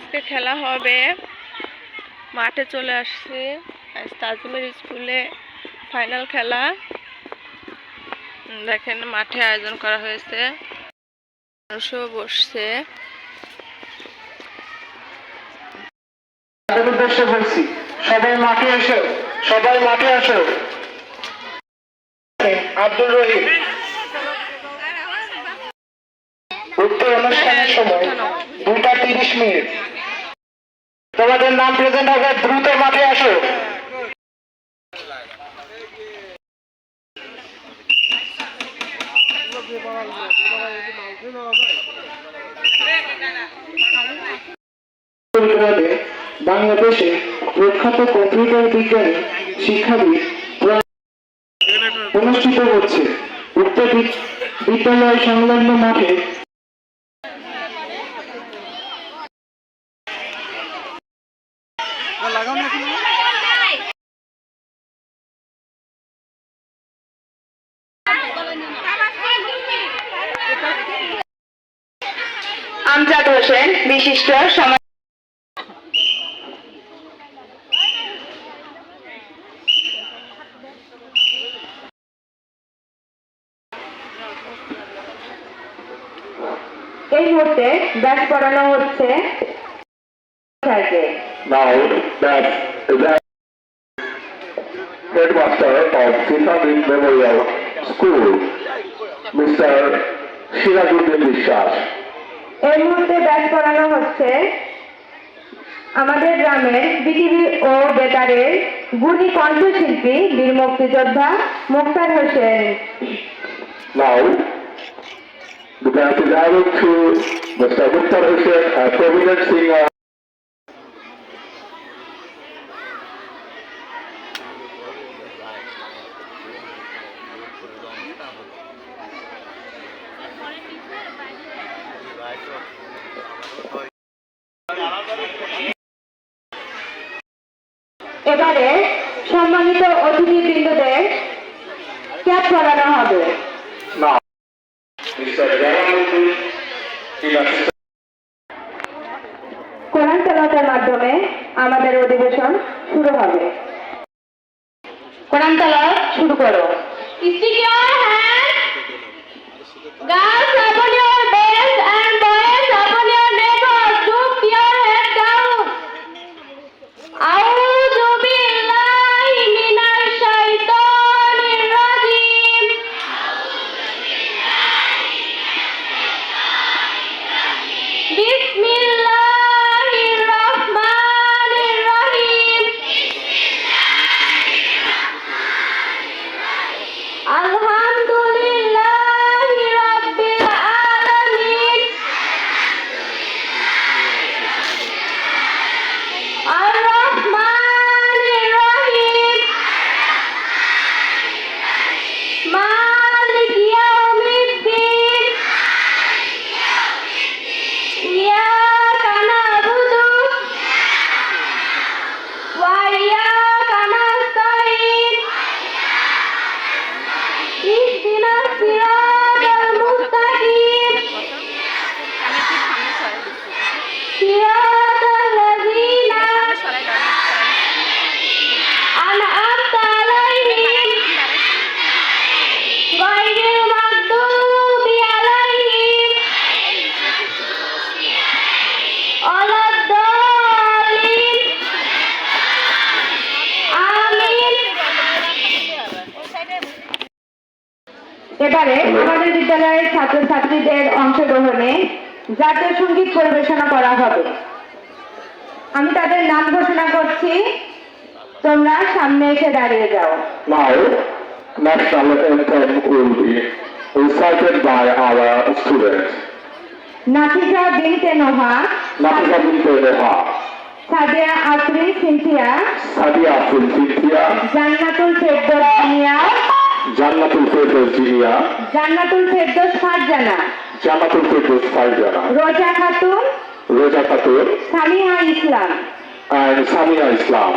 আজকে খেলা হবে, মাঠে চলে আসছি। আজ তাজমের স্কুলে ফাইনাল খেলা। দেখেন মাঠে আয়োজন করা হয়েছে, মানুষও বসছে। উদ্দেশ্যে বলছি, সবাই মাঠে এসো, সবাই মাঠে আসো। আব্দুল রহিম, উক্ত অনুষ্ঠানের সময় 2:30। তোমাদের নাম প্রেজেন্ট হবে, দ্রুত মাঠে আসো। বাংলাদেশে প্রখ্যাত কম্পিউটার বিজ্ঞানী শিক্ষাবিদ অনুষ্ঠিত হচ্ছে। উক্ত বিদ্যালয় সংলগ্ন মাঠে আমজাদ হোসেন বিশিষ্ট সমাজ এই মুহূর্তে ব্যাচ পড়ানো হচ্ছে। Now that headmaster of Sisabin Memorial School, Mr. Sirajuddin বিশ্বাস। এই মুহূর্তে ব্যাচ পড়ানো হচ্ছে আমাদের গ্রামের বিটিভি ও বেতারের গুণী কণ্ঠশিল্পী বীর মুক্তিযোদ্ধা মুক্তার Hossain. Now the class is added to Mr. Mukhtar Hussain, a prominent singer. এবারে সম্মানিত অতিথিবৃন্দদের ক্যাপ পরানো হবে। কোরআন তেলাওয়াতের মাধ্যমে আমাদের অধিবেশন শুরু হবে। কোরআন তেলাওয়াত শুরু করো। Stick your hand. Girls upon your beds and boys upon your neighbors. Stoop your head down. أعوذ بالله من الشيطان الرجيم. بسم الله الرحمن الرحيم. الحمد لله رب العالمين. الرحمن الرحيم. مالك يوم الدين. إياك نعبد وإياك نستعين. اهدنا الصراط المستقيم. صراط الذين أنعمت عليهم غير المغضوب عليهم ولا الضالين. আমিন। এবারে আমাদের বিদ্যালয়ের ছাত্রছাত্রীদের অংশগ্রহণে জাতীয় সঙ্গীত পরিবেশনা করা হবে। আমি তাদের নাম ঘোষণা করছি, তোমরা সামনে এসে দাঁড়িয়ে যাও। Now, national anthem will be recited by our students. Nafisa বিনতে Noha, Nafisa binte Neha, Sadia Afrin Cynthia, Sadia Cynthia, Jannatul Firdaus Jinia, Jannatul Firdaus Jinia, Jannatul Firdaus Farjana, Jannatul Firdaus Farjana, রোজা Khatun, Roja Khatur, Samiha Islam. and Samia Islam.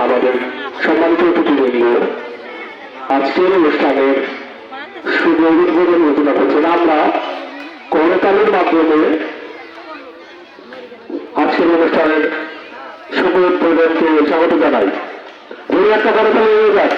আমাদের সম্মানিত অতিথিবৃন্দ, আজকের অনুষ্ঠানের শুভ উদ্বোধন ঘোষণা করছেন। আমরা করতালির মাধ্যমে আজকের অনুষ্ঠানের শুভ উদ্বোধনকে স্বাগত জানাই। ধরে একটা করতালি হয়ে যায়।